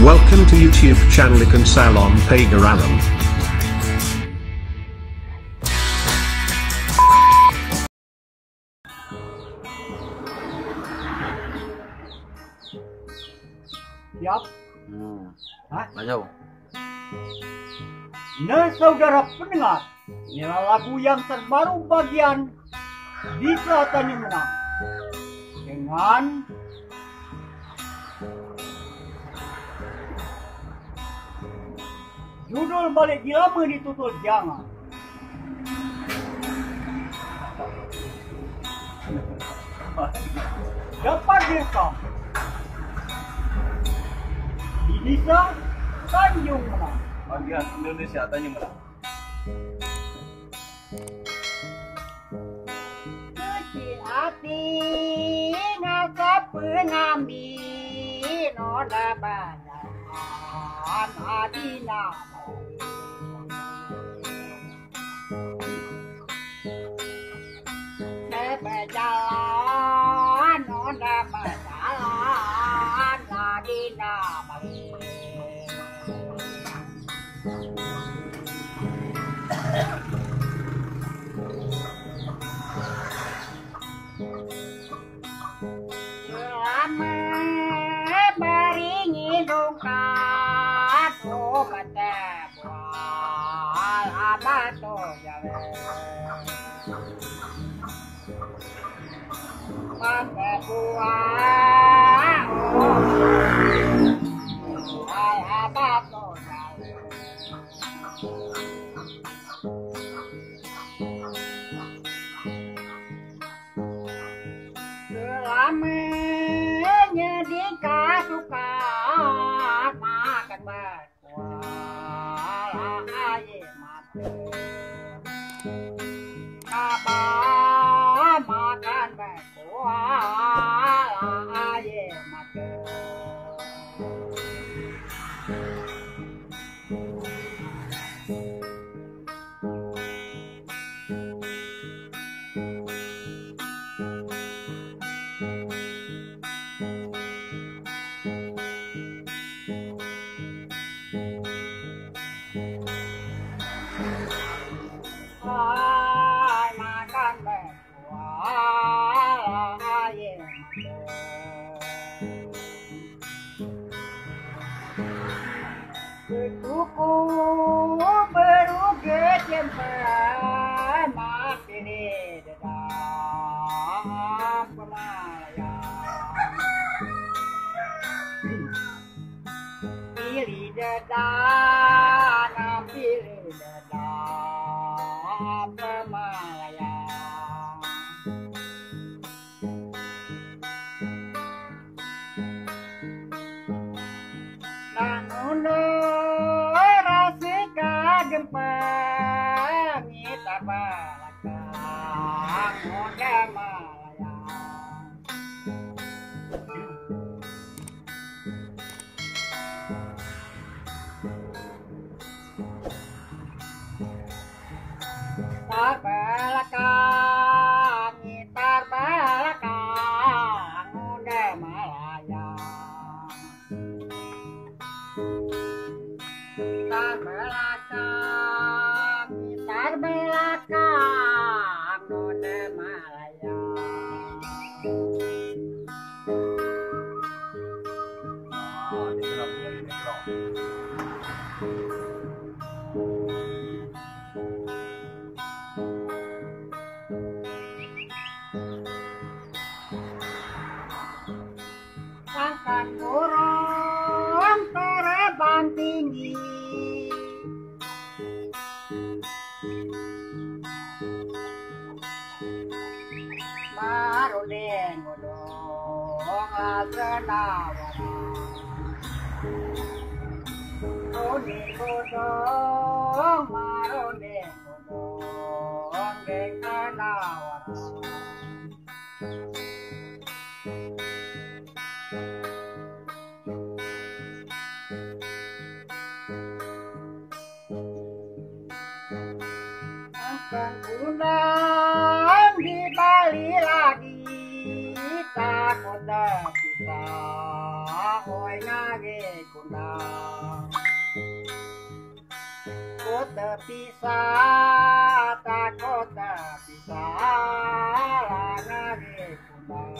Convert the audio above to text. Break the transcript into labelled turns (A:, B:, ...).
A: Welcome to YouTube channel Ikan Salon Pagaralam.
B: Siap?
C: Hah? Ayo.
B: Nah, saudara pendengar, inilah lagu yang terbaru bagian Bisa Tanya Menang dengan judul Balik Gila Ditutul Jangan. Dapat direkam di Desa Tanjung Menang.
C: Bagian Indonesia Tanya Menang.
B: Kecil hati ngasa pengambi noda badan adina berjalan noda badan adina beringin dongkat mata bual abato jalan mata bual abato jalan selamanya dikasukan makan berkuala aye mati kabar makan berkuala aye mati makan berkuala aye ketuku beruge jempan masih di dedam pemayang pilih dedam pilih dedam pemayang namun rasa kagempang kita balakang muda malayang terbelakang terbelakang muda malayang terbelakang terbelakang muda malayang angkat burung terbang tinggi marudeng godong asenawara rodeng godong marudeng godong geng anawara akan undang di Bali lagi tak kota bisa oi ngage kundang kota bisa tak kota bisa ngage kundang